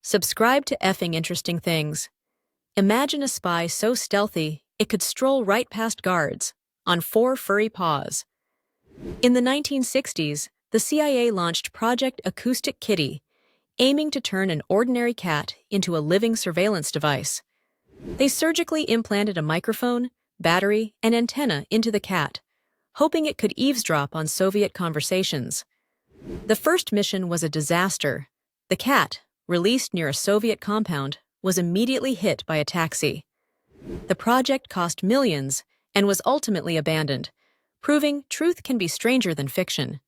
Subscribe to effing interesting things. Imagine a spy so stealthy it could stroll right past guards on four furry paws. In the 1960s, the CIA launched Project Acoustic Kitty, aiming to turn an ordinary cat into a living surveillance device. They surgically implanted a microphone, battery, and antenna into the cat, hoping it could eavesdrop on Soviet conversations. The first mission was a disaster. The cat, released near a Soviet compound, was immediately hit by a taxi. The project cost millions and was ultimately abandoned, proving truth can be stranger than fiction.